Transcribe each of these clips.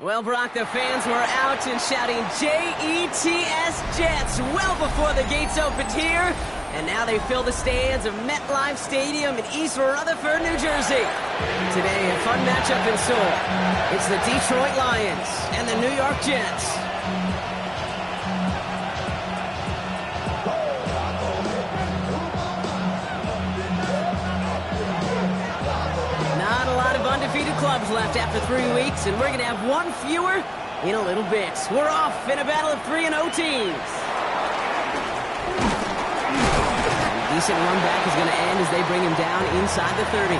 Well, Brock, the fans were out and shouting J-E-T-S, Jets, well before the gates opened here. And now they fill the stands of MetLife Stadium in East Rutherford, New Jersey. Today, a fun matchup in store. It's the Detroit Lions and the New York Jets. Not a lot of undefeated clubs left after 3 weeks, and we're going to have one fewer in a little bit. We're off in a battle of 3-0 teams. Decent run back is going to end as they bring him down inside the 30.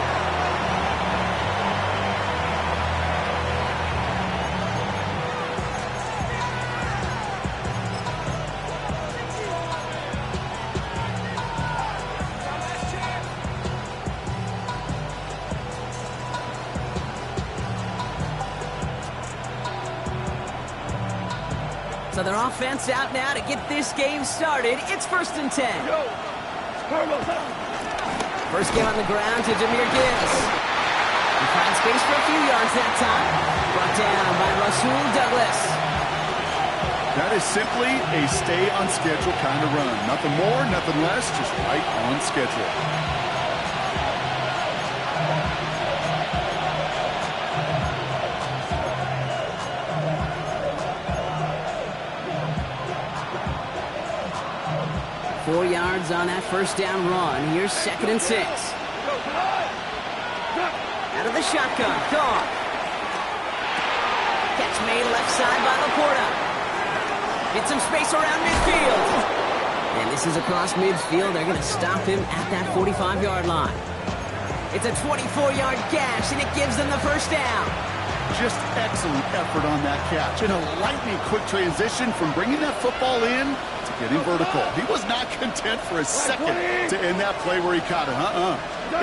So their offense out now to get this game started. It's 1st and 10. First game on the ground to Jahmyr Gibbs. He finds space for a few yards that time. Brought down by Rasul Douglas. That is simply a stay on schedule kind of run. Nothing more, nothing less, just right on schedule. Four yards on that first down run. Here's 2nd and 6. Out of the shotgun. Gone. Catch made left side by Laporta. Get some space around midfield. And this is across midfield. They're going to stop him at that 45-yard line. It's a 24-yard gash, and it gives them the first down. Just excellent effort on that catch. And a lightning quick transition from bringing that football in to getting vertical. He was not content for a second to end that play where he caught it.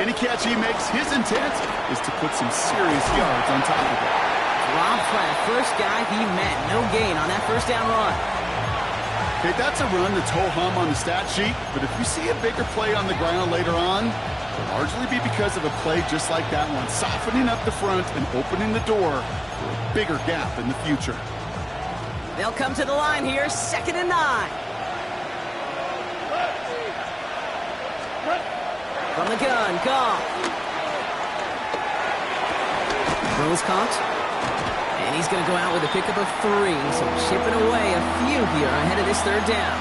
Any catch he makes, his intent is to put some serious yards on top of it. Rob Flat, first guy he met. No gain on that first down run. Okay, that's a run that's ho-hum on the stat sheet, but if you see a bigger play on the ground later on, it'll largely be because of a play just like that one, softening up the front and opening the door for a bigger gap in the future. They'll come to the line here, 2nd and 9. From the gun, Goff. Throws caught. And he's going to go out with a pickup of 3. So chipping away a few here ahead of this 3rd down.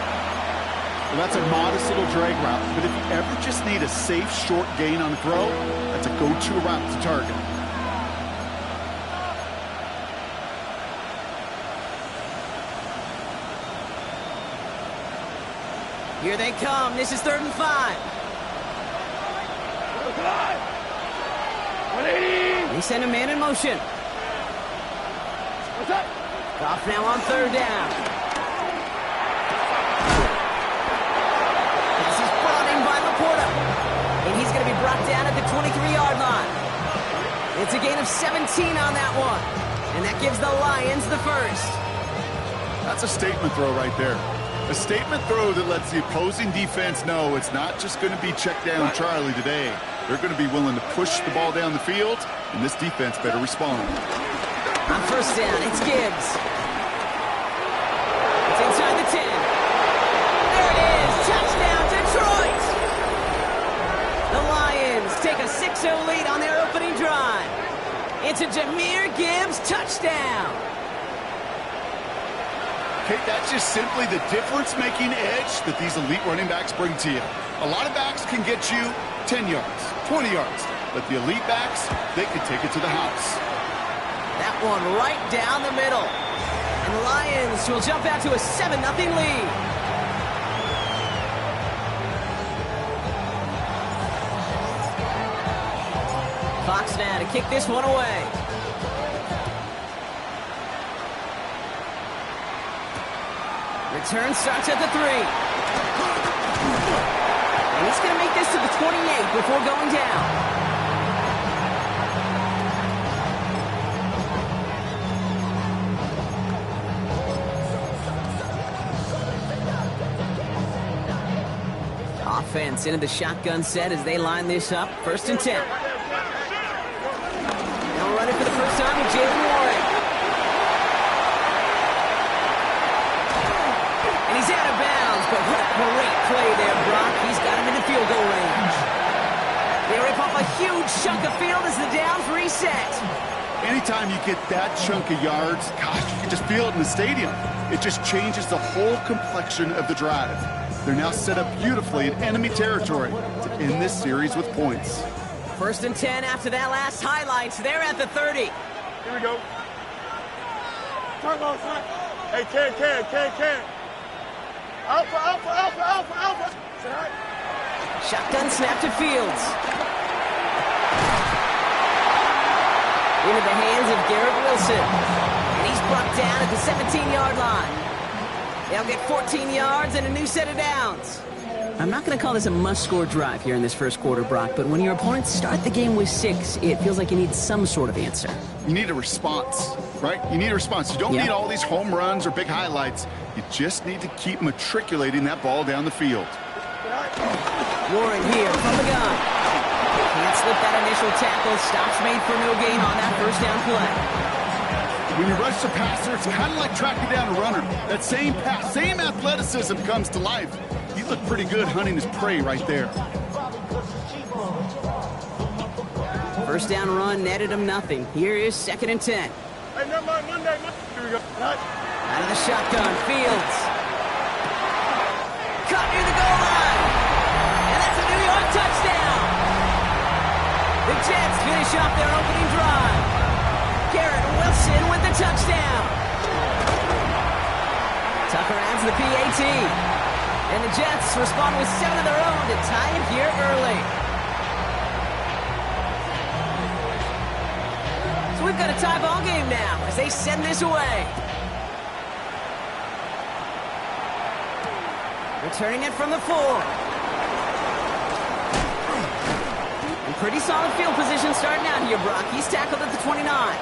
Well, that's a modest little drag route, but if you ever just need a safe, short gain on the throw, that's a go-to route to target. Here they come. This is 3rd and 5. They send a man in motion. Goff now on 3rd down. This is brought in by Laporta. And he's going to be brought down at the 23-yard line. It's a gain of 17 on that one. And that gives the Lions the first. That's a statement throw right there. A statement throw that lets the opposing defense know it's not just going to be check down Charlie today. They're going to be willing to push the ball down the field, and this defense better respond. On 1st down, it's Gibbs. It's inside the 10. There it is. Touchdown, Detroit. The Lions take a 6-0 lead on their opening drive. It's a Jahmyr Gibbs touchdown. Okay, that's just simply the difference-making edge that these elite running backs bring to you. A lot of backs can get you 10 yards, 20 yards, but the elite backs, they can take it to the house. That one right down the middle. And the Lions will jump out to a 7-0 lead. Fox now to kick this one away. Return starts at the 3. And he's going to make this to the 28 before going down. Offense into the shotgun set as they line this up. 1st and 10. They'll run it for the first time with Jalen Warren. a huge chunk of field as the downs reset. Anytime you get that chunk of yards, gosh, you can just feel it in the stadium. It just changes the whole complexion of the drive. They're now set up beautifully in enemy territory to end this series with points. 1st and 10 after that last highlights. They're at the 30. Here we go. Turbo, son. Hey, can. Alpha. Shotgun snap to Fields. Into the hands of Garrett Wilson. And he's brought down at the 17-yard line. They'll get 14 yards and a new set of downs. I'm not going to call this a must-score drive here in this first quarter, Brock, but when your opponents start the game with 6, it feels like you need some sort of answer. You need a response, right? You need a response. You don't need all these home runs or big highlights. You just need to keep matriculating that ball down the field. Warren here from the gun. Can't slip that initial tackle. Stops made for no gain on that first down play. When you rush the passer, it's kind of like tracking down a runner. That same pass, same athleticism comes to life. He looked pretty good hunting his prey right there. First down run netted him nothing. Here is 2nd and 10. Hey, never mind, Monday. Here we go. Out of the shotgun, Fields. Caught near the goal line. And that's a New York touchdown. The Jets finish off their opening drive. Garrett Wilson with the touchdown. Tucker adds the PAT. And the Jets respond with 7 of their own to tie it here early. So we've got a tie ball game now as they send this away. Returning it from the 4. And pretty solid field position starting out here, Brock. He's tackled at the 29.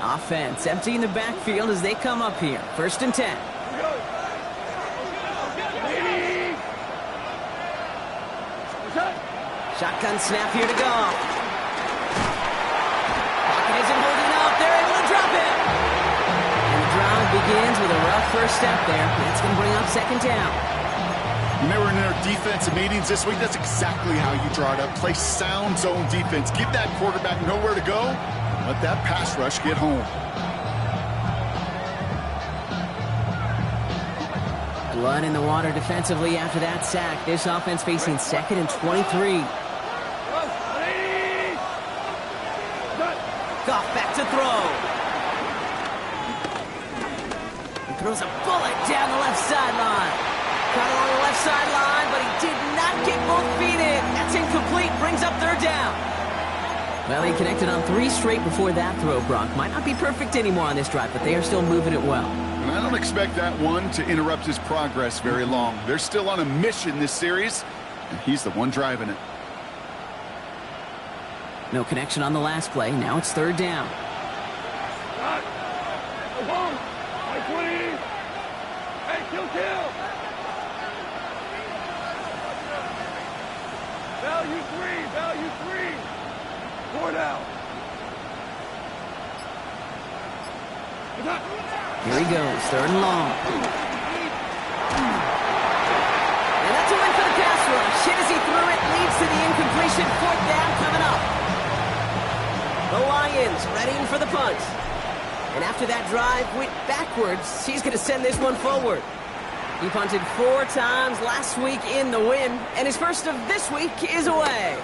Offense emptying the backfield as they come up here. 1st and 10. Shotgun snap here to go. Pocket isn't holding up. They're able to drop it. And the drive begins with a rough first step there. That's going to bring up 2nd down. When they were in their defensive meetings this week, that's exactly how you draw it up. Play sound zone defense. Give that quarterback nowhere to go. Let that pass rush get home. Blood in the water defensively after that sack. This offense facing 2nd and 23. Goff back to throw. He throws a bullet down the left sideline. Caught along the left sideline, but he did not get both feet in. That's incomplete. Brings up 3rd down. Well, he connected on 3 straight before that throw, Brock. Might not be perfect anymore on this drive, but they are still moving it well. And I don't expect that one to interrupt his progress very long. They're still on a mission this series, and he's the one driving it. No connection on the last play. Now it's 3rd down. Hey, kill. Value 3. 4 down. Here he goes, 3rd and long. And that's a win for the pass rush. Hit as he threw it, leads to the incompletion. 4th down coming up. The Lions readying for the punt. And after that drive went backwards, he's going to send this one forward. He punted 4 times last week in the win, and his first of this week is away.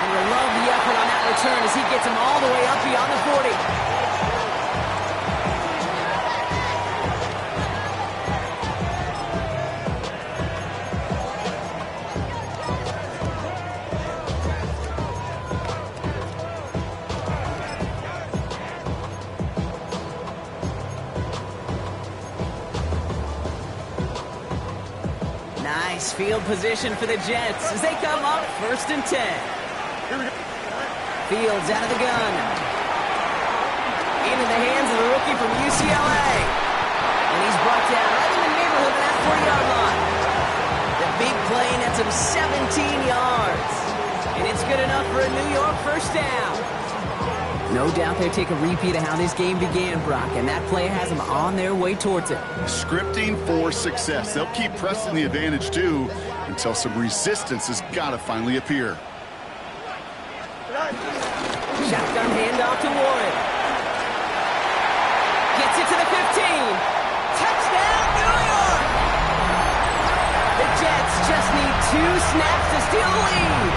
And I love the effort on that return as he gets him all the way up beyond the 40. Nice field position for the Jets as they come up 1st and 10. Fields out of the gun. Into the hands of the rookie from UCLA. And he's brought down right in the neighborhood of that 40-yard line. The big play nets him 17 yards. good enough for a New York first down. No doubt they take a repeat of how this game began, Brock, and that play has them on their way towards it. Scripting for success. They'll keep pressing the advantage, too, until some resistance has got to finally appear. Shotgun handoff to Warren. Gets it to the 15. Touchdown, New York! The Jets just need 2 snaps to steal the lead.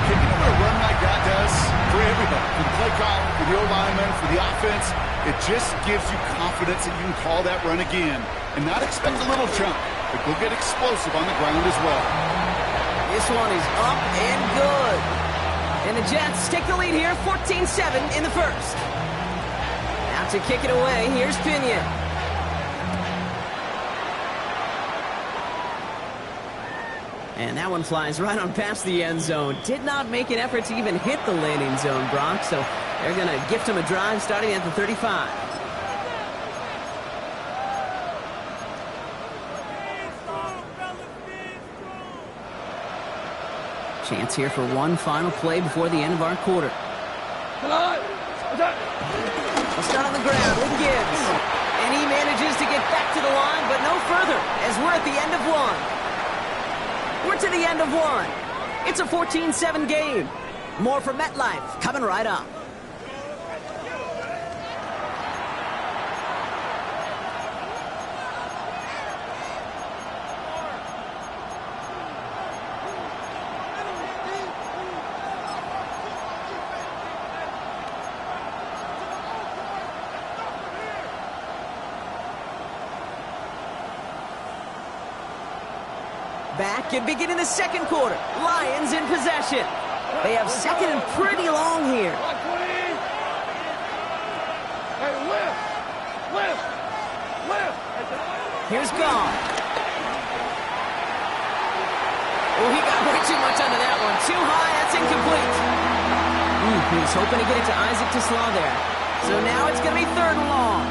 Kicking over a run like that does for everybody, for the play caller, for the O-lineman, for the offense, it just gives you confidence that you can call that run again and not expect a little chunk, but go get explosive on the ground as well. This one is up and good. And the Jets take the lead here, 14-7 in the first. Out to kick it away, here's Pinion. And that one flies right on past the end zone. Did not make an effort to even hit the landing zone, Brock, so they're going to gift him a drive starting at the 35. Chance here for one final play before the end of our quarter. We'll start on the ground with Gibbs. And he manages to get back to the line, but no further, as we're at the end of one. We're to the end of one. It's a 14-7 game. More from MetLife coming right up. Back and beginning the second quarter. Lions in possession. They have second and pretty long here. Here's Gone. Oh, he got way too much under that one. Too high, that's incomplete. He was hoping to get it to Isaac Tesla there. So now it's going to be third and long.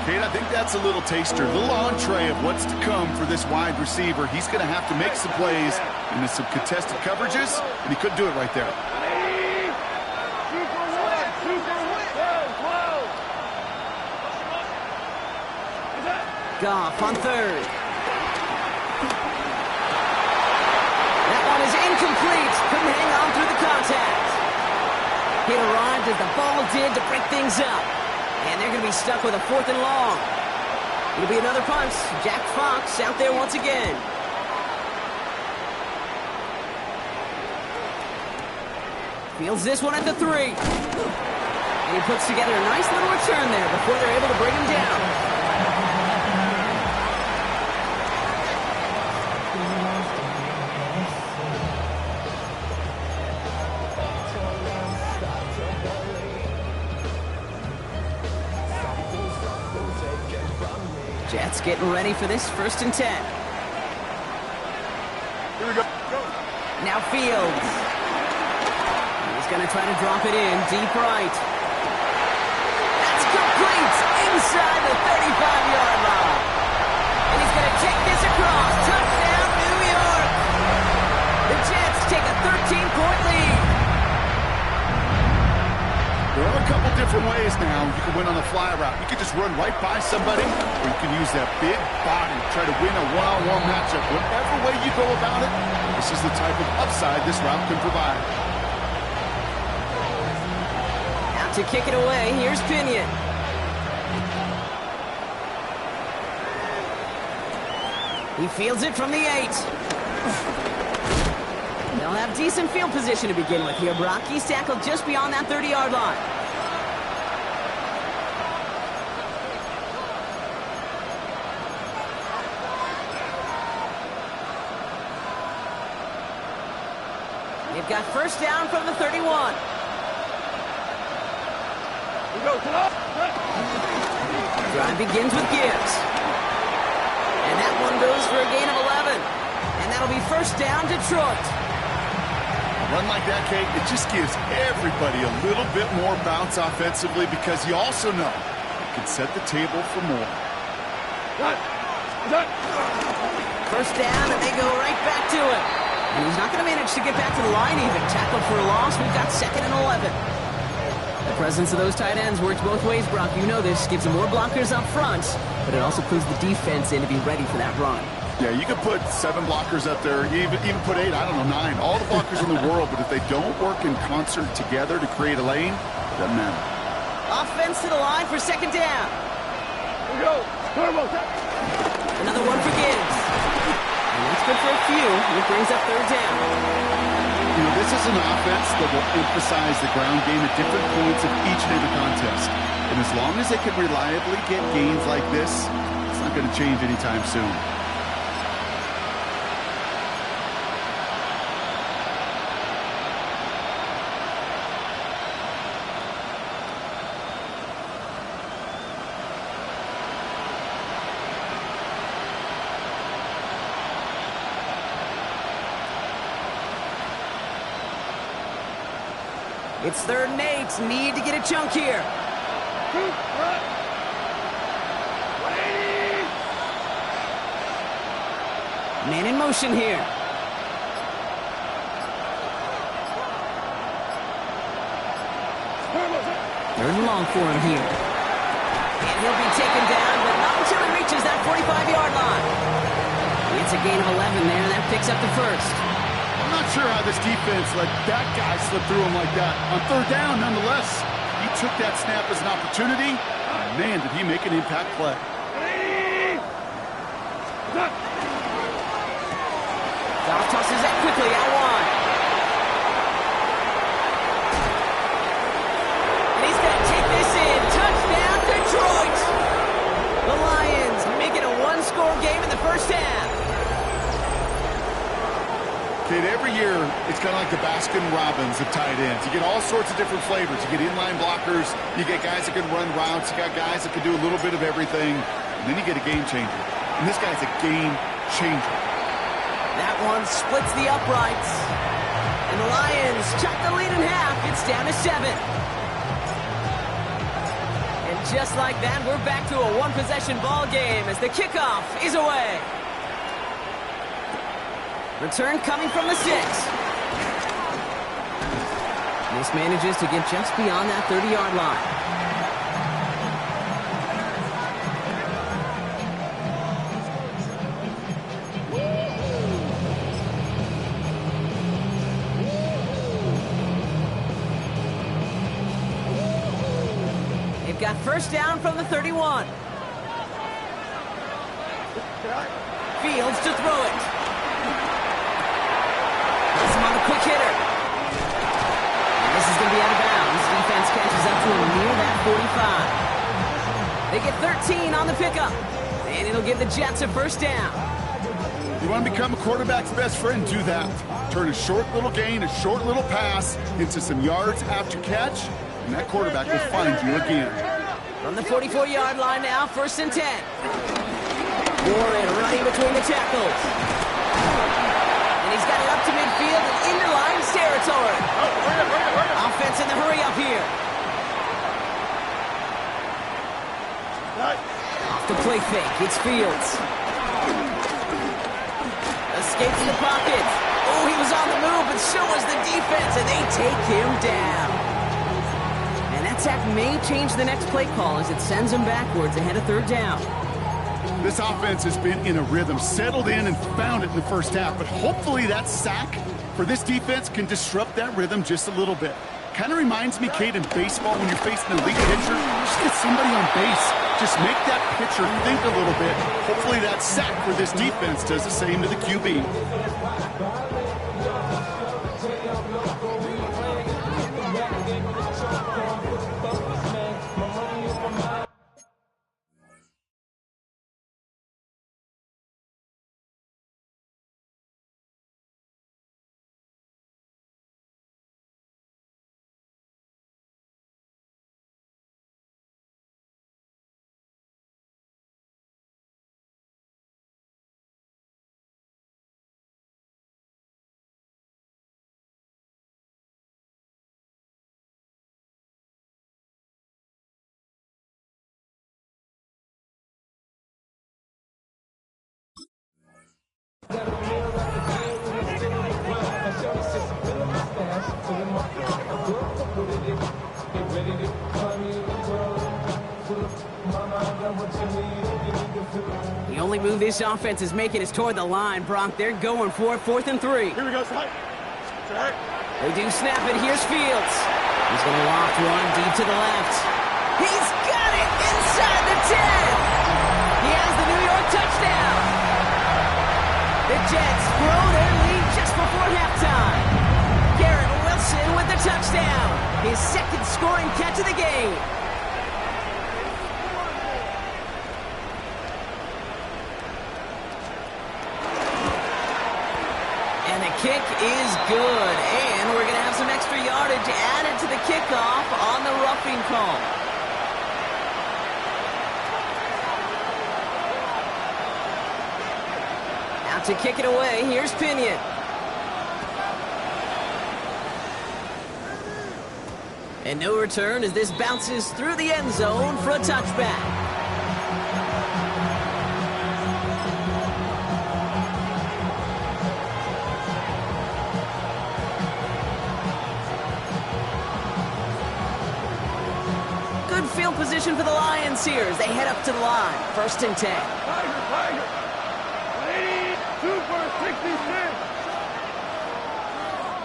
Kate, I think that's a little taster, a little entree of what's to come for this wide receiver. He's going to have to make some plays into some contested coverages, and he couldn't do it right there. Goff on third. That one is incomplete. Couldn't hang on through the contact. It arrived as the ball did to break things up. And they're going to be stuck with a fourth and long. It'll be another punt. Jack Fox out there once again. Fields this one at the 3. And he puts together a nice little return there before they're able to bring him down. Jets getting ready for this 1st and 10. Here we go. Now Fields. He's going to try to drop it in deep right. That's complete inside the 35-yard line. And he's going to take this across. Touchdown, New York. The Jets take a 13-point lead. There are a couple different ways now you can win on the fly route. You can just run right by somebody, or you can use that big body to try to win a one-on-one matchup. Whatever way you go about it, this is the type of upside this route can provide. Out to kick it away, here's Pinion. He fields it from the 8. They'll have decent field position to begin with here, Brock. He's tackled just beyond that 30-yard line. They've got first down from the 31. Drive begins with Gibbs. And that one goes for a gain of 11. And that'll be first down, Detroit. Run like that, Kate, it just gives everybody a little bit more bounce offensively because you also know it can set the table for more. First down, and they go right back to it. And he's not going to manage to get back to the line even. Tackled for a loss. We've got 2nd and 11. The presence of those tight ends works both ways, Brock. You know this. Gives them more blockers up front, but it also clues the defense in to be ready for that run. Yeah, you could put 7 blockers up there, even put 8, I don't know, 9. All the blockers in the world, but if they don't work in concert together to create a lane, it doesn't matter. Offense to the line for 2nd down. Here we go. Turbo. Another one for Gibbs. And that's good for a few. It brings up 3rd down. You know, this is an offense that will emphasize the ground game at different points of each and every contest. And as long as they can reliably get gains like this, it's not going to change anytime soon. It's 3rd and 8. Need to get a chunk here. 180. Man in motion here. 3rd and long for him here. And he'll be taken down, but not until he reaches that 45-yard line. It's a gain of 11 there. That picks up the 1st. I'm not sure how this defense let that guy slip through him like that. On 3rd down, nonetheless, he took that snap as an opportunity. Man, did he make an impact play. Goff tosses that quickly out wide. And he's going to take this in. Touchdown, Detroit! The Lions make it a 1-score game in the 1st half. Kid, every year, it's kind of like the Baskin-Robbins of tight ends. You get all sorts of different flavors. You get inline blockers. You get guys that can run routes. You got guys that can do a little bit of everything. And then you get a game changer. And this guy's a game changer. That one splits the uprights. And the Lions chop the lead in half. It's down to 7. And just like that, we're back to a 1-possession ball game as the kickoff is away. Return coming from the 6. This manages to get just beyond that 30-yard line. They've got 1st down from the 31. Fields to throw it. On the quick hitter. And this is going to be out of bounds. Defense catches up to him near that 45. They get 13 on the pickup. And it'll give the Jets a 1st down. You want to become a quarterback's best friend, do that. Turn a short little gain, a short little pass into some yards after catch, and that quarterback will find you again. From the 44-yard line now, 1st and 10. Warren running between the tackles. He's got it up to midfield and into Lions territory. Offense in the hurry-up here. Off the play fake, it's Fields. Escapes the pocket. Oh, he was on the move, but so was the defense, and they take him down. And that sack may change the next play call as it sends him backwards ahead of 3rd down. This offense has been in a rhythm, settled in and found it in the 1st half, but hopefully that sack for this defense can disrupt that rhythm just a little bit. Kind of reminds me, Kate, in baseball when you're facing an elite pitcher, just get somebody on base. Just make that pitcher think a little bit. Hopefully that sack for this defense does the same to the QB. only move this offense is making is toward the line, Brock. They're going for it, 4th and 3. Here we go, Side. They do snap it. Here's Fields. He's going to loft one deep to the left. He's got it inside the 10. He has the New York touchdown. The Jets grow their lead just before halftime. Garrett Wilson with the touchdown. His second scoring catch of the game. And the kick is good. And we're going to have some extra yardage added to the kickoff on the roughing call. Out to kick it away. Here's Pinion. And no return as this bounces through the end zone for a touchback. Good field position for the Lions here as they head up to the line. 1st and 10. Tiger. 82 for 66.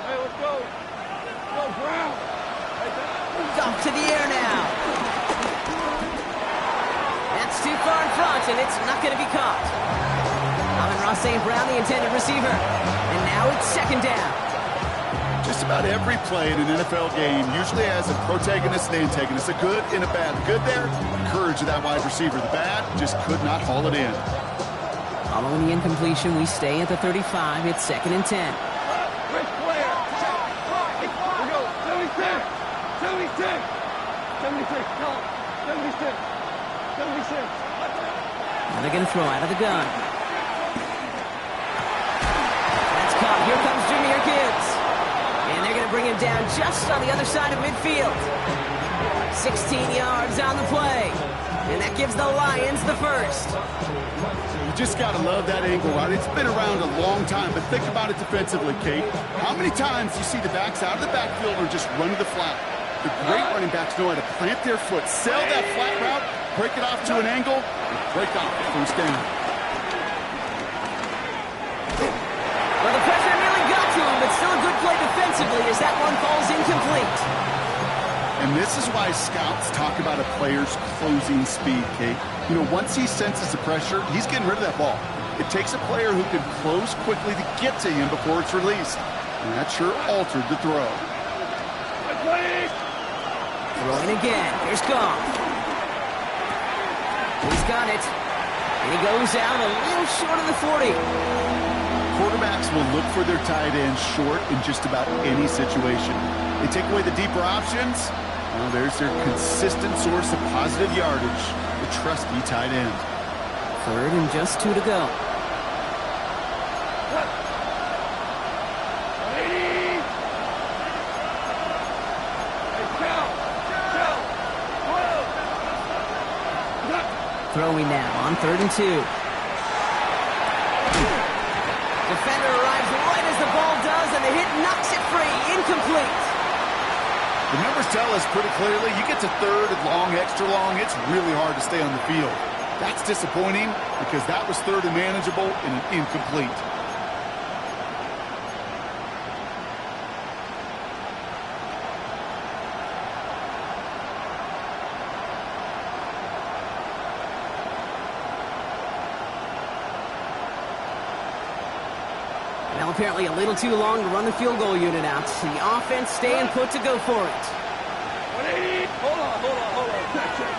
Hey, let's go. Go, Brown. Off to the air now. That's too far in front, and it's not going to be caught. Amon-Ra St. Brown, the intended receiver. And now it's 2nd down. Just about every play in an NFL game usually has a protagonist and antagonist, a good and a bad. The good there, courage of that wide receiver. The bad, just could not haul it in. Following the incompletion, we stay at the 35. It's 2nd and 10. Quick player. Here we go. 76. 76. 76. No. 76. 76. Now they're going to throw out of the gun. That's caught. Here comes Jahmyr Gibbs. And they're going to bring him down just on the other side of midfield. 16 yards on the play. And that gives the Lions the first. You just got to love that angle, right? It's been around a long time, but think about it defensively, Kate. How many times do you see the backs out of the backfield or just run to the flat? The great running backs know how to plant their foot, sell that flat route, break it off to an angle, and break off the first down. Well, the pressure really got to him, but still a good play defensively as that one falls incomplete. And this is why scouts talk about a player's closing speed, Kate. You know, once he senses the pressure, he's getting rid of that ball. It takes a player who can close quickly to get to him before it's released. And that sure altered the throw. Throwing again. Here's Goff. He's got it. And he goes out a little short of the 40. Quarterbacks will look for their tight end short in just about any situation. They take away the deeper options. Well, there's their consistent source of positive yardage, the trusty tight end. 3rd and just 2 to go. Throwing now on 3rd and 2. Defender arrives right as the ball does, and the hit knocks it free. Incomplete. The numbers tell us pretty clearly, you get to 3rd and long, extra long, it's really hard to stay on the field. That's disappointing because that was 3rd and manageable and an incomplete. Well, apparently a little too long to run the field goal unit out. The offense staying put to go for it. 180. Hold on. Check.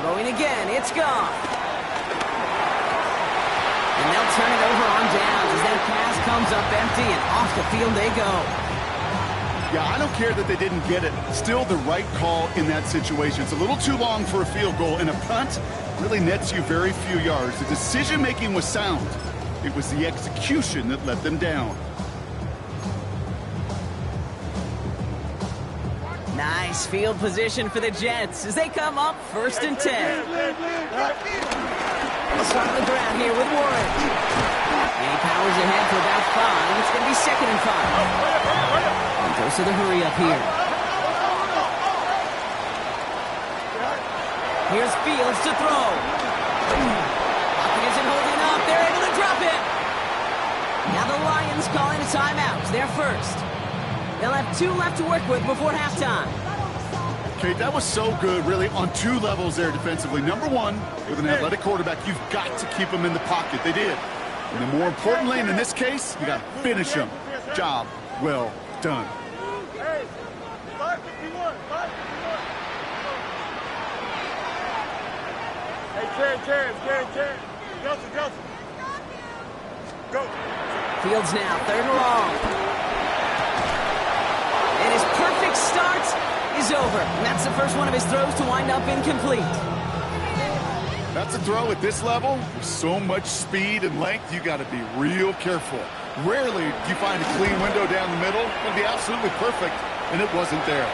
Throwing again. It's Goff. And they'll turn it over on downs as that pass comes up empty and off the field they go. Yeah, I don't care that they didn't get it. Still the right call in that situation. It's a little too long for a field goal, and a punt really nets you very few yards. The decision-making was sound. It was the execution that let them down. Nice field position for the Jets as they come up 1st and 10. They'll start on the ground here with Warren. And he powers ahead for about 5. It's going to be 2nd and 5. He goes to the hurry up here. Here's Fields to throw. Pocket isn't holding up. They're able to drop it. Now the Lions calling a timeout. They're first. They'll have 2 left to work with before halftime. Okay, that was so good, really, on 2 levels there defensively. Number one, with an athletic quarterback, you've got to keep him in the pocket. They did. And then more importantly, and in this case, you got to finish him. Job well done. Hey, 551, 551. Hey, Terrence. Justin. Go. Fields now, 3rd and long. And his perfect start is over. And that's the first one of his throws to wind up incomplete. That's a throw at this level. With so much speed and length, you got to be real careful. Rarely do you find a clean window down the middle. It would be absolutely perfect, and it wasn't there.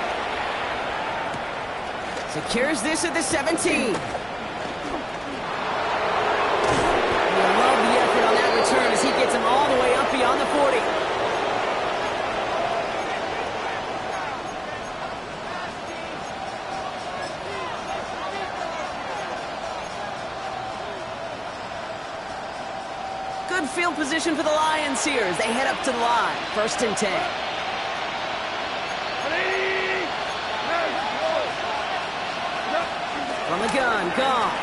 Secures this at the 17. I love the effort on that return as he gets him all the way up beyond the 40. Good field position for the Lions here as they head up to the line. 1st and 10. From the gun, gone.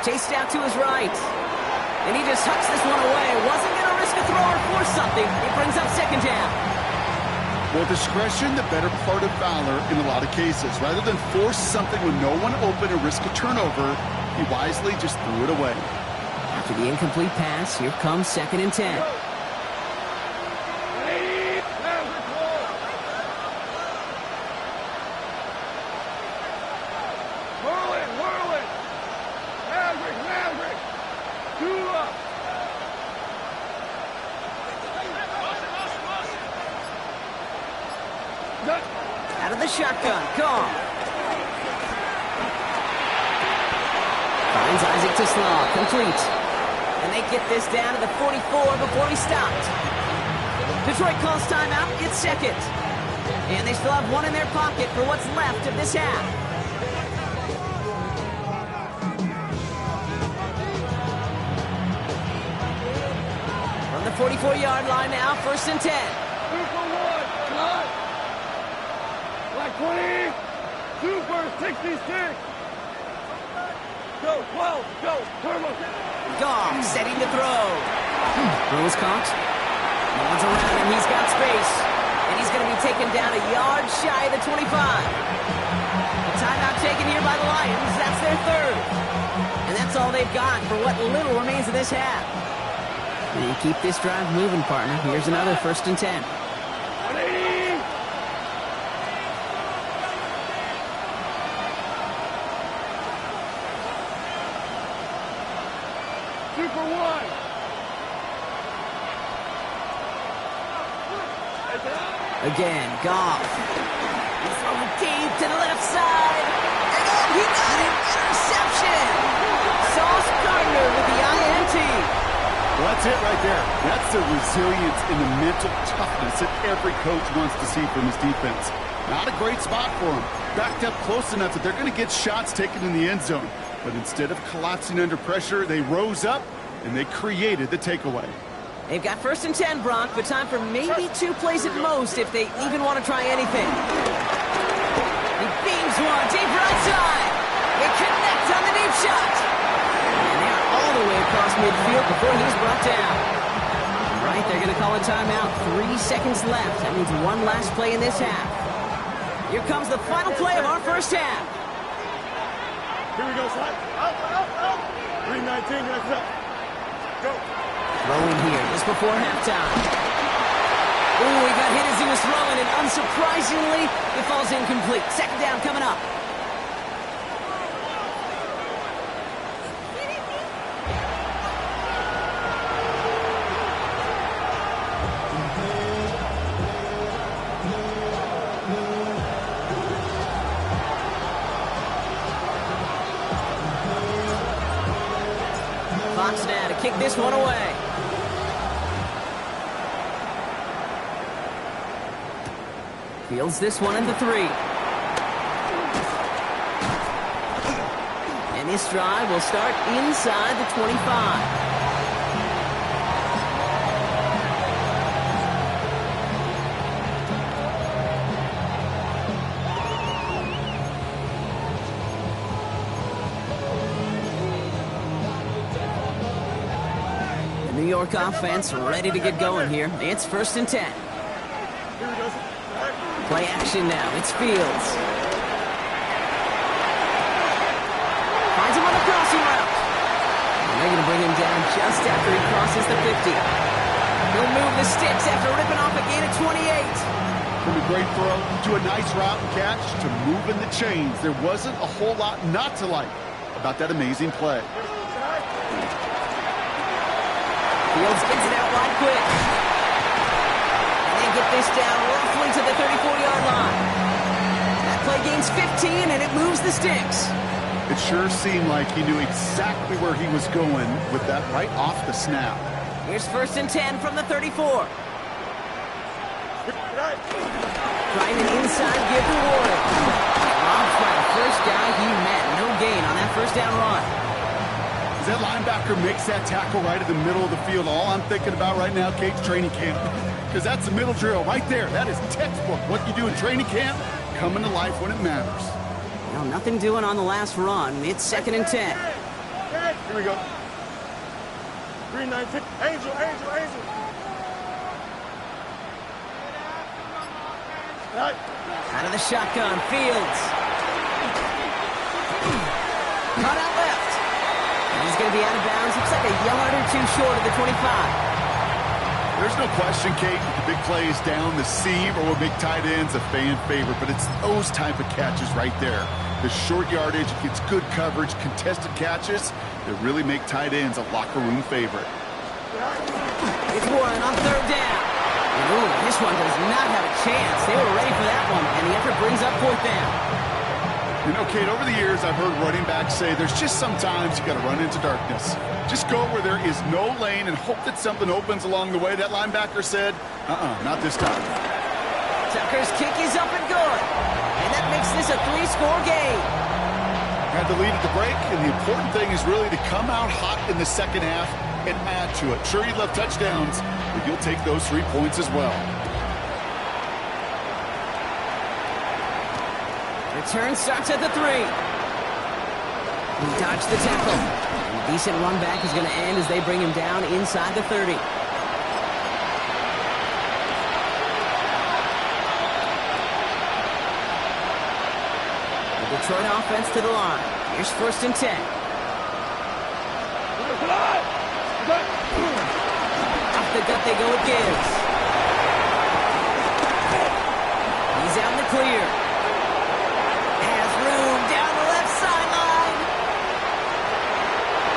Chased out to his right. And he just hucks this one away. Wasn't going to risk a throw or force something. It brings up 2nd down. Well, discretion, the better part of valor in a lot of cases. Rather than force something with no one open and risk a turnover, he wisely just threw it away. After the incomplete pass, here comes 2nd and 10. Whirling. Maverick. 2 up. Out of the shotgun, gone. Finds Isaac to Slaw, complete. And they get this down to the 44 before he stopped. Detroit calls timeout, it's 2nd. And they still have 1 in their pocket for what's left of this half. From the 44-yard line now, 1st and 10. 2 for 1, cut. Like 20, 2 for 66. Go, 12, go, turbo. Goff setting to throw. Throws caught. No one's around him. He's got space. And he's going to be taken down a yard shy of the 25. A timeout taken here by the Lions. That's their 3rd. And that's all they've got for what little remains of this half. And you keep this drive moving, partner. Here's another 1st and 10. 180. For 1. Again, Goff. He's throwing deep to the left side. And oh, he got it! Interception! Sauce Gardner with the INT. Well, that's it right there. That's the resilience and the mental toughness that every coach wants to see from his defense. Not a great spot for him. Backed up close enough that they're going to get shots taken in the end zone. But instead of collapsing under pressure, they rose up and they created the takeaway. They've got 1st and 10, Brock, but time for maybe 2 plays at most if they even want to try anything. He beams one deep right side. They connect on the deep shot. And they're all the way across midfield before he's brought down. Right, they're going to call a timeout. 3 seconds left. That means 1 last play in this half. Here comes the final play of our first half. Here we go, slide. Out. 319, next up. Go. Throwing here just before halftime. Ooh, he got hit as he was throwing, and unsurprisingly, it falls incomplete. 2nd down coming up. Fox now to kick this one away. Fields this one at the 3. And this drive will start inside the 25. New York offense ready to get going here. It's 1st and 10. Play action now. It's Fields. Finds him on the crossing route. And they're going to bring him down just after he crosses the 50. He'll move the sticks after ripping off a gain of 28. From a great throw to a nice route and catch to moving the chains. There wasn't a whole lot not to like about that amazing play. Fields gets it out wide quick. And they get this down roughly to the 34-yard line. That play gains 15, and it moves the sticks. It sure seemed like he knew exactly where he was going with that right off the snap. Here's 1st and 10 from the 34. Trying an inside give to Warren. Robbed by the first guy he met. No gain on that first down run. As that linebacker makes that tackle right in the middle of the field, all I'm thinking about right now, Kate's training camp. Because that's the middle drill right there. That is textbook. What you do in training camp, coming to life when it matters. Well, nothing doing on the last run. It's 2nd and 10. Here we go. 3-9-10. Angel. Out of the shotgun, Fields. Cut out left. He's going to be out of bounds. Looks like a yard or two short of the 25. There's no question, Kate, the big plays down the seam or with big tight ends, a fan favorite, but it's those type of catches right there. The short yardage, gets good coverage, contested catches that really make tight ends a locker room favorite. It's Warren on 3rd down. Ooh, this one does not have a chance. They were ready for that one, and the effort brings up 4th down. You know, Kate, over the years, I've heard running backs say there's just sometimes you got to run into darkness. Just go where there is no lane and hope that something opens along the way. That linebacker said, not this time. Tucker's kick is up and good. And that makes this a 3-score game. Had the lead at the break, and the important thing is really to come out hot in the second half and add to it. Sure, you love touchdowns, but you'll take those 3 points as well. Return starts at the 3. He dodged the tackle. A decent run back is going to end as they bring him down inside the 30. The Detroit offense to the line. Here's 1st and 10. Off the gut they go with Gibbs. He's out in the clear. Down the left sideline.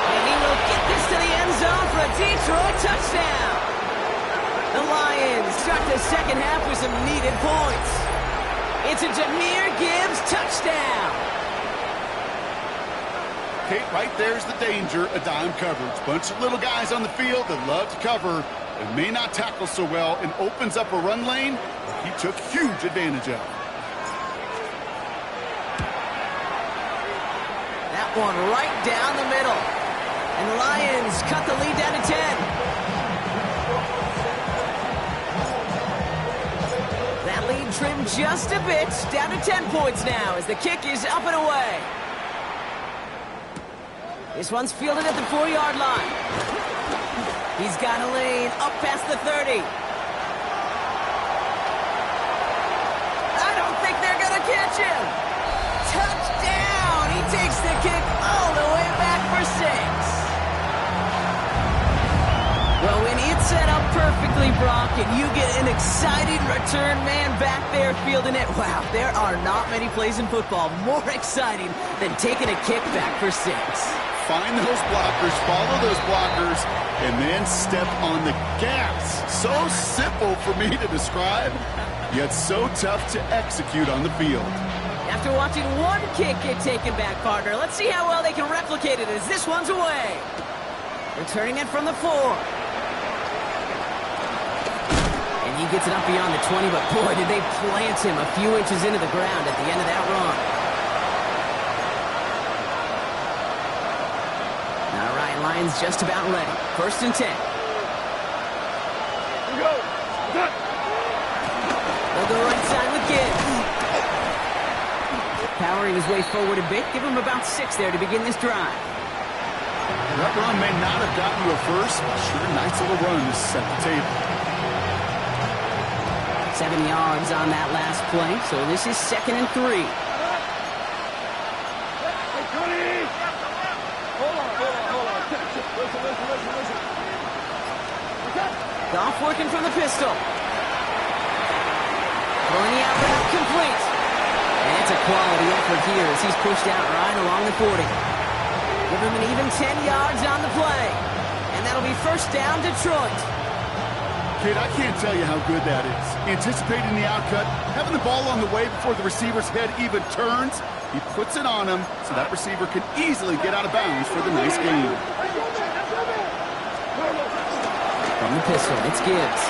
And he will get this to the end zone for a Detroit touchdown. The Lions start the second half with some needed points. It's a Jahmyr Gibbs touchdown. Kate, right there's the danger of dime coverage. Bunch of little guys on the field that love to cover and may not tackle so well and opens up a run lane he took huge advantage of. One right down the middle. And the Lions cut the lead down to 10. That lead trimmed just a bit, down to 10 points now as the kick is up and away. This one's fielded at the 4-yard line. He's got a lane up past the 30. I don't think they're going to catch him. Touchdown! He takes the kick all the way back for 6. Well, when it's set up perfectly, Brock, and you get an exciting return man back there fielding it, wow, there are not many plays in football more exciting than taking a kick back for 6. Find those blockers, follow those blockers, and then step on the gas. So simple for me to describe, yet so tough to execute on the field. After watching one kick get taken back, partner, let's see how well they can replicate it as this one's away. Returning it from the 4. And he gets it up beyond the 20, but boy, did they plant him a few inches into the ground at the end of that run. Lions just about ready. 1st and 10. Here we go. They'll go right side with Gibbs. Powering his way forward a bit. Give him about 6 there to begin this drive. That run may not have gotten you a first, but sure, nice little run to set the table. 7 yards on that last play, so this is 2nd and 3. Goff working from the pistol. Throwing the out route complete. And it's a quality effort here as he's pushed out right along the 40. Give him an even 10 yards on the play. And that'll be 1st down, Detroit. Kid, I can't tell you how good that is. Anticipating the outcut, having the ball on the way before the receiver's head even turns. He puts it on him so that receiver can easily get out of bounds for the nice gain. From the pistol, it's Gibbs.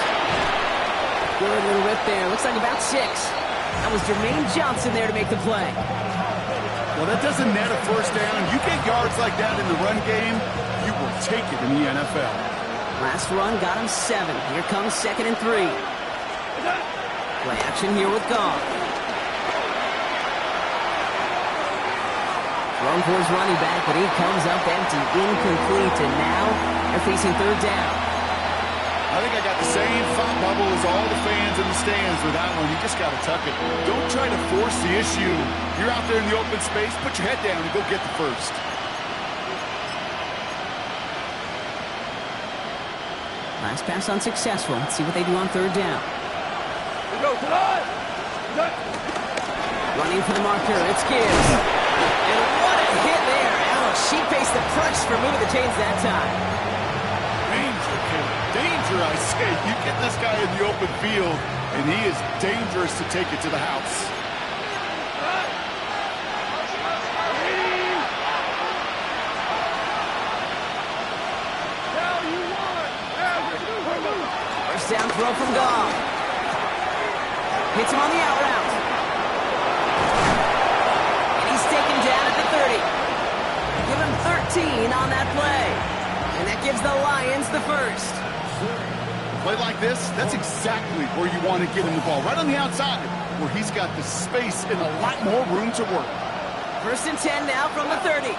Good little rip there. Looks like about 6. That was Jermaine Johnson there to make the play. Well, that doesn't net a 1st down. You get yards like that in the run game, you will take it in the NFL. Last run got him 7. Here comes 2nd and 3. Play action here with Goff. Thrown for his running back, but he comes up empty, incomplete, and now they're facing 3rd down. I think I got the same thought bubble as all the fans in the stands with that one. You just got to tuck it. Don't try to force the issue. You're out there in the open space, put your head down and go get the first. Last pass unsuccessful. Let's see what they do on 3rd down. Here we go, tonight. Running for the marker, it's Gibbs. And what a hit there. Ouch, she faced the crutch for moving the chains that time. Danger, kid. Danger, I say. You get this guy in the open field, and he is dangerous to take it to the house. First down throw from Goff. Hits him on the out route. And he's taken down at the 30. Give him 13 on that play. And that gives the Lions the first. Play like this, that's exactly where you want to get him the ball. Right on the outside, where he's got the space and a lot more room to work. 1st and 10 now from the 30. 20.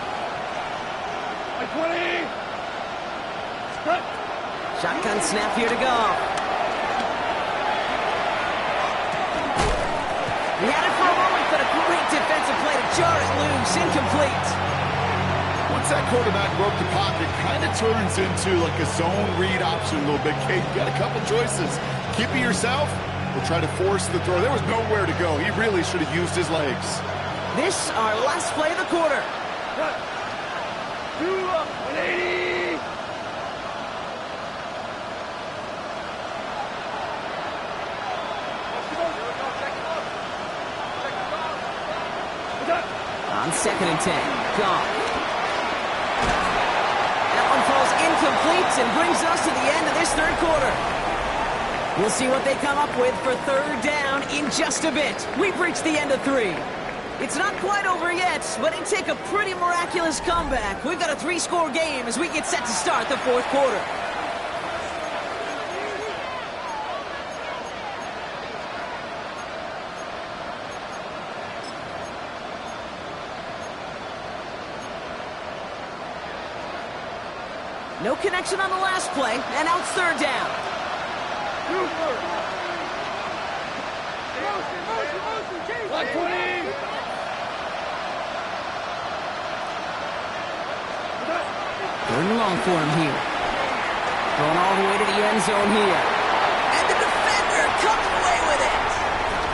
Shotgun snap here to go. He had it for a moment, but a great defensive play to jar it loose. Incomplete. Once that quarterback broke the pocket, kind of turns into like a zone read option a little bit. Kate, you got a couple choices. Keep it yourself or try to force the throw. There was nowhere to go. He really should have used his legs. This our last play of the quarter. 180. On 2nd and 10, Goff. That one falls incomplete and brings us to the end of this 3rd quarter. We'll see what they come up with for 3rd down in just a bit. We've reached the end of 3. It's not quite over yet, but it take a pretty miraculous comeback. We've got a 3-score game as we get set to start the 4th quarter. No connection on the last play, and now it's 3rd down. Third and long for him here. Going all the way to the end zone here. And the defender comes away with it.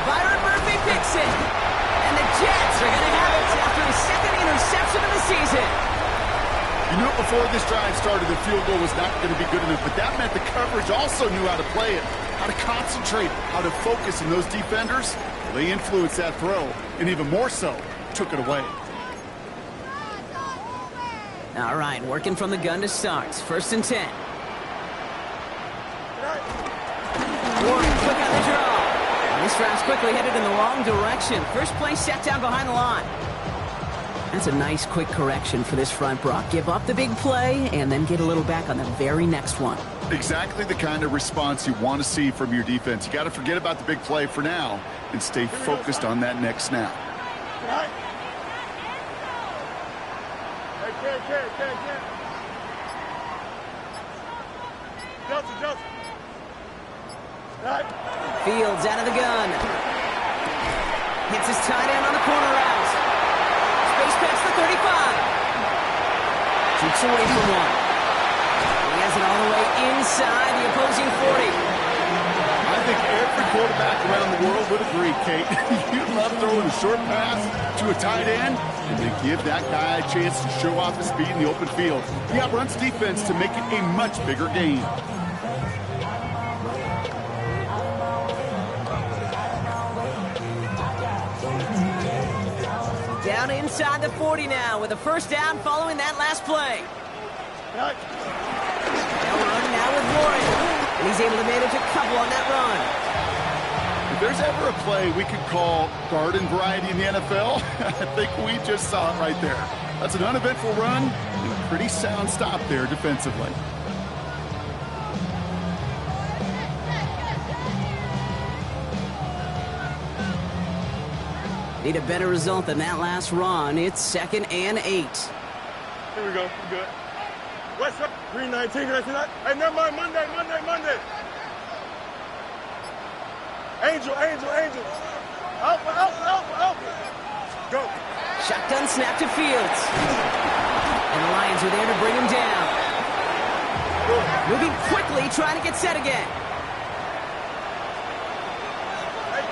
Byron Murphy picks it. And the Jets are going to have it after his 2nd interception of the season. You knew before this drive started the field goal was not going to be good enough, but that meant the coverage also knew how to play it, how to concentrate, how to focus, and those defenders, they influenced that throw, and even more so, took it away. All right, working from the gun to start. 1st and 10. Warren quick on the draw. And this drive's quickly headed in the wrong direction. First play set down behind the line. That's a nice, quick correction for this front, Brock. Give up the big play and then get a little back on the very next one. Exactly the kind of response you want to see from your defense. You got to forget about the big play for now and stay focused on that next snap. Fields out of the gun. Hits his tight end on the corner route. Space past the 35. Keeps away from one. He has it all the way inside the opposing 40. I think every quarterback around the world would agree, Kate. You love throwing a short pass to a tight end and then give that guy a chance to show off his speed in the open field. He outruns defense to make it a much bigger game. Down inside the 40 now with a first down following that last play. They'll run now with Warren. And he's able to manage a couple on that run. If there's ever a play we could call garden variety in the NFL, I think we just saw it right there. That's an uneventful run and a pretty sound stop there defensively. Need a better result than that last run. It's 2nd and 8. Here we go. We're good. What's up? 319. Did I see that? Hey, never mind. Monday. Angel. Alpha. Go. Shotgun snap to Fields. And the Lions are there to bring him down. Moving quickly, trying to get set again. Hey,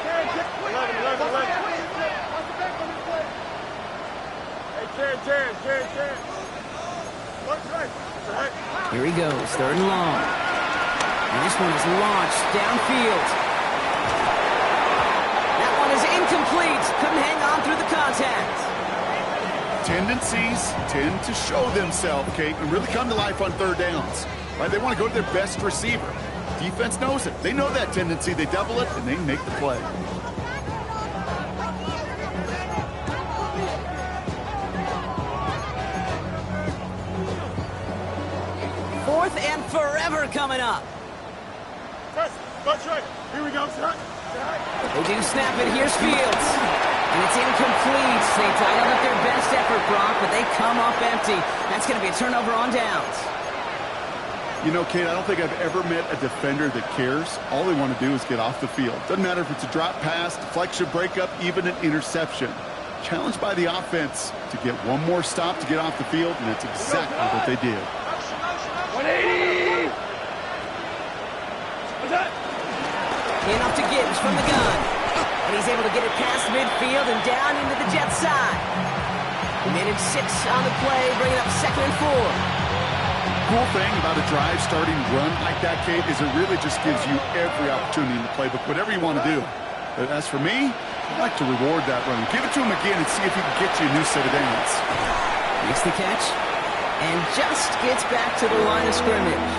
11. Here he goes, 3rd and long. And this one is launched downfield. That one is incomplete. Couldn't hang on through the contact. Tendencies tend to show themselves, Kate, and really come to life on 3rd downs. Right? They want to go to their best receiver. Defense knows it. They know that tendency. They double it, and they make the play. And forever coming up. Here we go, son. They do snap it. Here's Fields. And it's incomplete. They dialed up their best effort, Brock, but they come up empty. That's going to be a turnover on downs. You know, Kate, I don't think I've ever met a defender that cares. All they want to do is get off the field. Doesn't matter if it's a drop pass, deflection, breakup, even an interception. Challenged by the offense to get one more stop to get off the field, and that's exactly what they did. 180! What's that? Handoff to Gibbs from the gun. And he's able to get it past midfield and down into the Jets side. He made him 6 on the play, bringing up 2nd and 4. Cool thing about a drive starting run like that, Kate, is it really just gives you every opportunity in the playbook, whatever you want to do. But as for me, I'd like to reward that run. Give it to him again and see if he can get you a new set of downs. Makes the catch. And just gets back to the line of scrimmage.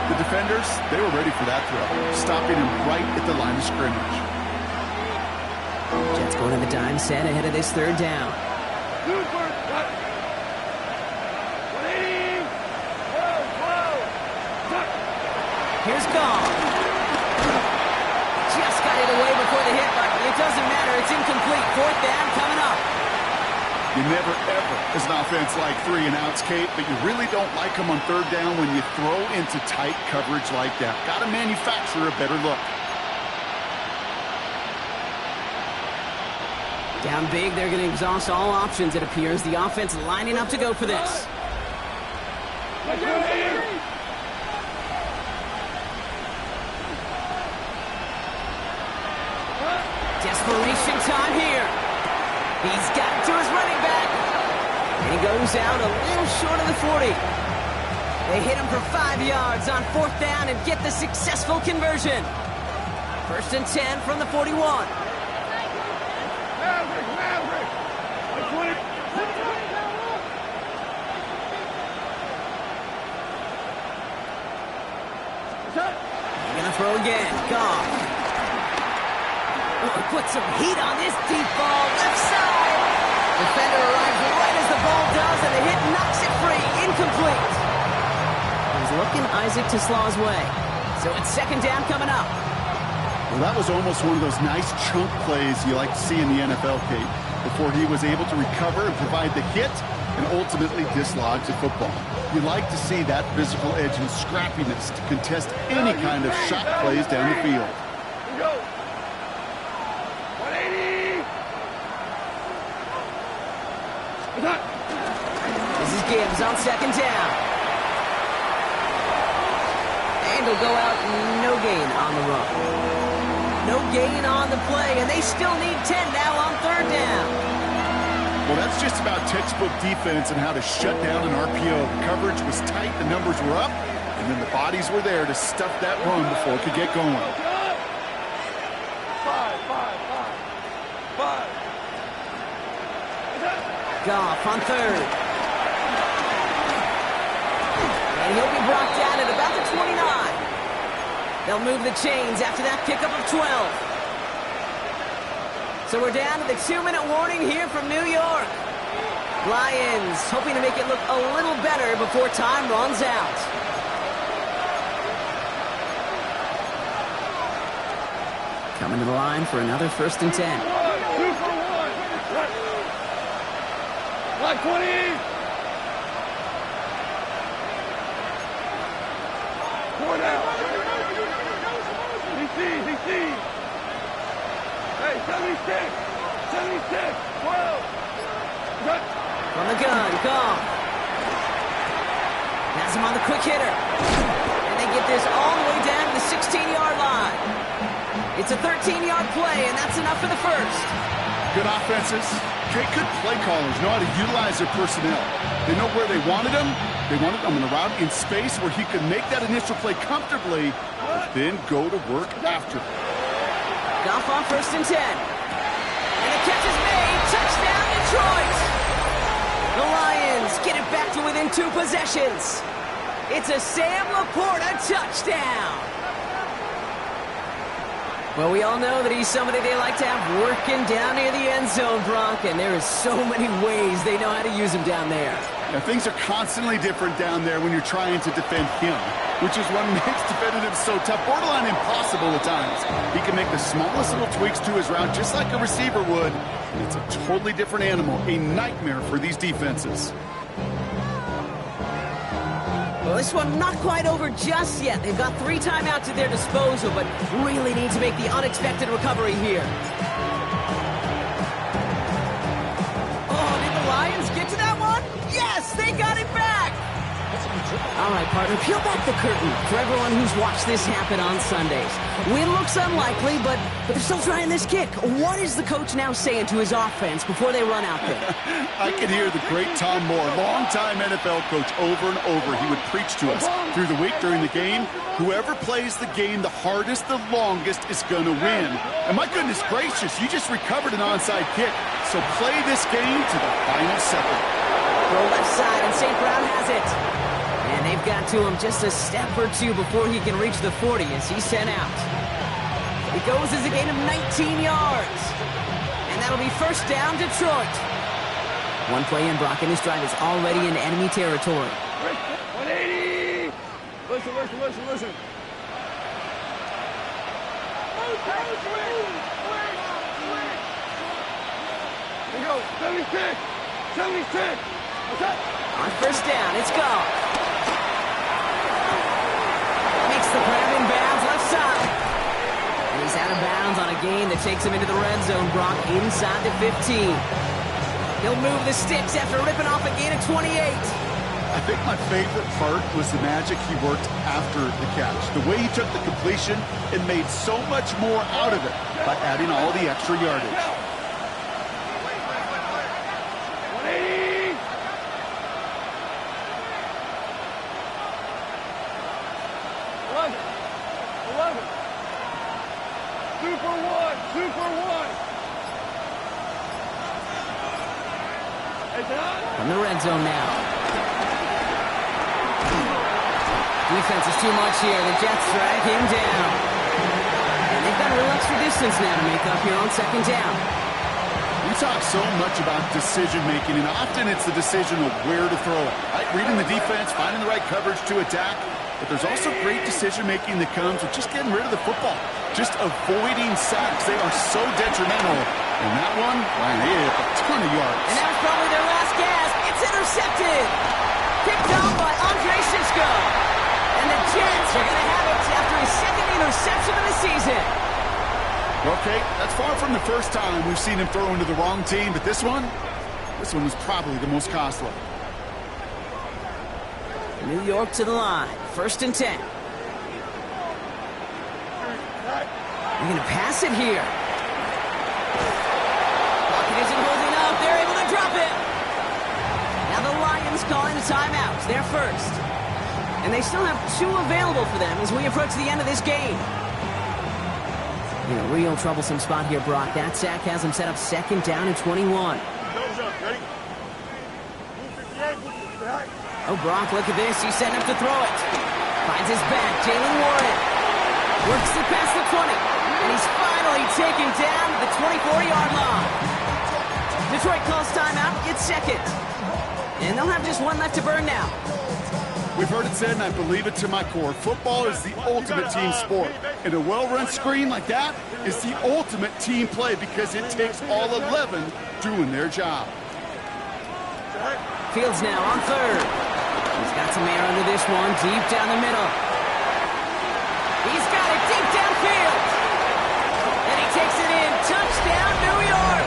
The defenders, they were ready for that throw, stopping him right at the line of scrimmage. Jets going to the dime set ahead of this 3rd down. Here's Gall. Just got it away before the hit, but it doesn't matter. It's incomplete. 4th down coming up. You never, ever, as an offense, like 3 and outs, Kate, but you really don't like them on 3rd down when you throw into tight coverage like that. Got to manufacture a better look. Down big, they're going to exhaust all options, it appears. The offense lining up to go for this. Desperation time here. He's got it to his running back. And he goes out a little short of the 40. They hit him for 5 yards on 4th down and get the successful conversion. 1st and 10 from the 41. They're going to throw again. Goff. Oh, put some heat on this deep ball. Left side. Defender arrives right as the ball does, and the hit knocks it free. Incomplete. He's looking Isaac Teslaw's way. So it's second down coming up. Well, that was almost one of those nice chunk plays you like to see in the NFL, Kate, before he was able to recover and provide the hit and ultimately dislodge the football. You like to see that physical edge and scrappiness to contest any kind of shot plays down the field. Here we go. 180. This is Gibbs on second down. And he'll go out, no gain on the run. No gain on the play, and they still need 10 now on third down. Well, that's just about textbook defense and how to shut down an RPO. The coverage was tight, the numbers were up, and then the bodies were there to stuff that run before it could get going. Five. Goff on third. And he'll be brought down at about the 29. They'll move the chains after that pickup of 12. So we're down to the 2-minute warning here from New York. Lions hoping to make it look a little better before time runs out. Coming to the line for another 1st and 10. 2 for 1. Line 20. 4 down. DC. Hey, 76, 12. From the gun, Goff. Has him on the quick hitter. And they get this all the way down to the 16-yard line. It's a 13-yard play, and that's enough for the first. Good offenses. Good play callers know how to utilize their personnel. They know where they wanted them. They wanted them in a route in space where he could make that initial play comfortably, but then go to work after. Goff on 1st and 10. And the catch is made. Touchdown, Detroit. The Lions get it back to within 2 possessions. It's a Sam Laporta touchdown. Well, we all know that he's somebody they like to have working down near the end zone, Brock, and there is so many ways they know how to use him down there. Now, things are constantly different down there when you're trying to defend him, which is what makes defending him so tough, borderline impossible at times. He can make the smallest little tweaks to his route just like a receiver would. It's a totally different animal, a nightmare for these defenses. Well, this one not quite over just yet. They've got 3 timeouts at their disposal, but really need to make the unexpected recovery here. Oh, did the Lions get to that one? Yes, they got it back! All right, partner, peel back the curtain for everyone who's watched this happen on Sundays. Win looks unlikely, but they're still trying this kick. What is the coach now saying to his offense before they run out there? I can hear the great Tom Moore, longtime NFL coach, over and over. He would preach to us through the week during the game. Whoever plays the game the hardest, the longest is going to win. And my goodness gracious, you just recovered an onside kick. So play this game to the final second. Go left side, and St. Brown has it. And they've got to him just a step or 2 before he can reach the 40 as he's sent out. It goes as a gain of 19 yards. And that'll be 1st down, Detroit. One play in, Brock, and this drive is already in enemy territory. 180. Listen. Here we go. 76. What's that? On 1st down, it's gone. Makes the grab in bounds, left side. And he's out of bounds on a gain that takes him into the red zone, Brock, inside the 15. He'll move the sticks after ripping off a gain of 28. I think my favorite part was the magic he worked after the catch. The way he took the completion and made so much more out of it by adding all the extra yardage. 180. 11. 2 for 1. Hey, Don. From the red zone now. Defense is too much here. The Jets drag him down. And they've got a little extra distance now to make up here on 2nd down. talk so much about decision-making, and often it's the decision of where to throw it, right? Reading the defense, finding the right coverage to attack. But there's also great decision-making that comes with just getting rid of the football, just avoiding sacks. They are so detrimental. And that one, Ryan, they hit a ton of yards. And that was probably their last gasp. It's intercepted. Picked off by Andre Cisco. And the Jets are going to have it after his second interception of the season. Okay, that's far from the first time we've seen him throw into the wrong team, but this one was probably the most costly. New York to the line. 1st and 10. They're going to pass it here. Pocket isn't holding up. They're able to drop it. Now the Lions calling a timeout. They're first. And they still have 2 available for them as we approach the end of this game. In a real troublesome spot here, Brock. That sack has him set up 2nd down and 21. Ready? Oh, Brock, look at this. He's setting up to throw it. Finds his back. Jalen Warren works it past the 20. And he's finally taken down at the 24-yard line. Detroit calls timeout. It's 2nd. And they'll have just 1 left to burn now. We've heard it said, and I believe it to my core, football is the ultimate team sport. And a well-run screen like that is the ultimate team play because it takes all 11 doing their job. Fields now on 3rd. He's got some air under this one, deep down the middle. He's got it deep downfield. And he takes it in. Touchdown, New York.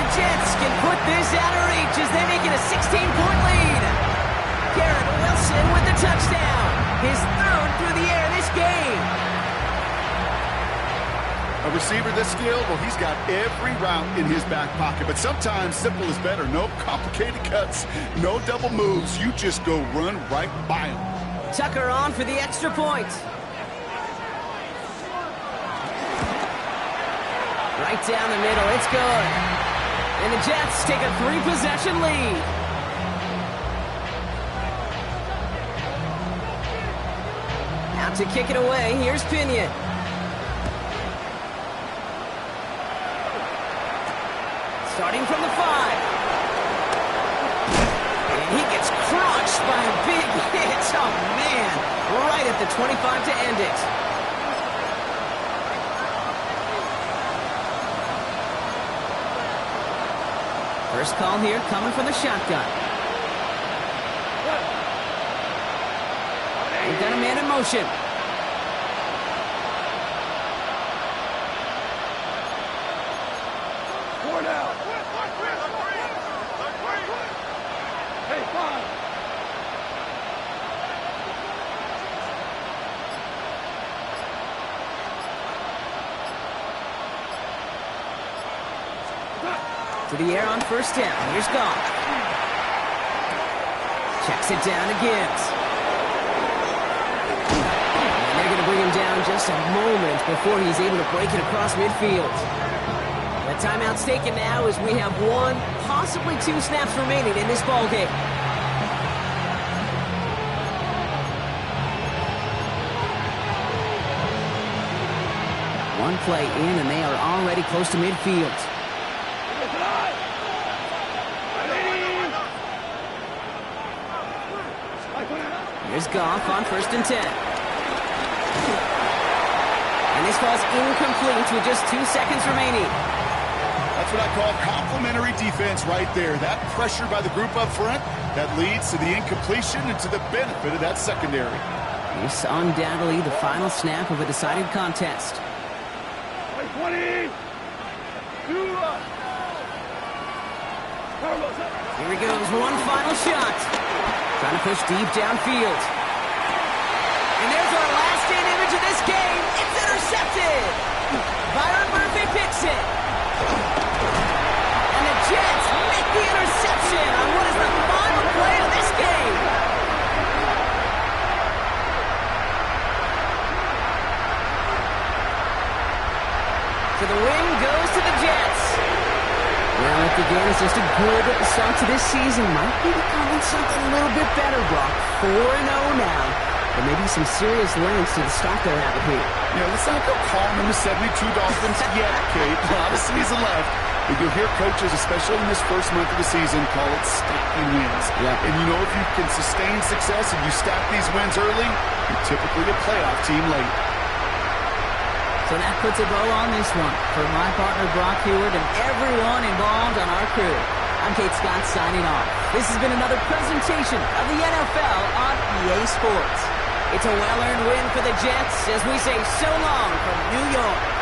The Jets can put this out of reach as they make it a 16-point lead. Garrett Wilson with the touchdown. His 3rd through the air this game. A receiver this skilled, well, he's got every route in his back pocket. But sometimes simple is better. No complicated cuts, no double moves. You just go run right by him. Tucker on for the extra point. Right down the middle. It's good. And the Jets take a 3-possession lead. Out to kick it away. Here's Pinion. Starting from the 5. And he gets crushed by a big hit. Oh, man. Right at the 25 to end it. First call here coming from the shotgun. They've got a man in motion. To the air on 1st down. Here's Goff. Checks it down to Gibbs. And they're going to bring him down just a moment before he's able to break it across midfield. The timeout's taken now as we have 1, possibly 2 snaps remaining in this ballgame. One play in, and they are already close to midfield. Here's Goff on 1st and 10. And this ball's incomplete with just 2 seconds remaining. That's what I call complimentary defense right there. That pressure by the group up front, that leads to the incompletion and to the benefit of that secondary. This undoubtedly the final snap of a decided contest. 20! Here he goes, one final shot. Trying to push deep downfield. And there's our last stand image of this game. It's intercepted. Byron Murphy picks it. And the Jets make the interception on what is the final play of this game. So the win goes to the Jets. Well, if the game is just a good start to this season, might be becoming something a little bit better, Brock. 4-0 now. But maybe some serious lengths to the start they're having here. Yeah, let's not go calling them the 72 Dolphins yet, Kate. A lot of season left. You'll hear coaches, especially in this first month of the season, call it stacking wins. Yeah. And you know if you can sustain success and you stack these wins early, you're typically a playoff team late. So that puts a bow on this one. For my partner Brock Heward and everyone involved on our crew, I'm Kate Scott signing off. This has been another presentation of the NFL on EA Sports. It's a well-earned win for the Jets as we say so long from New York.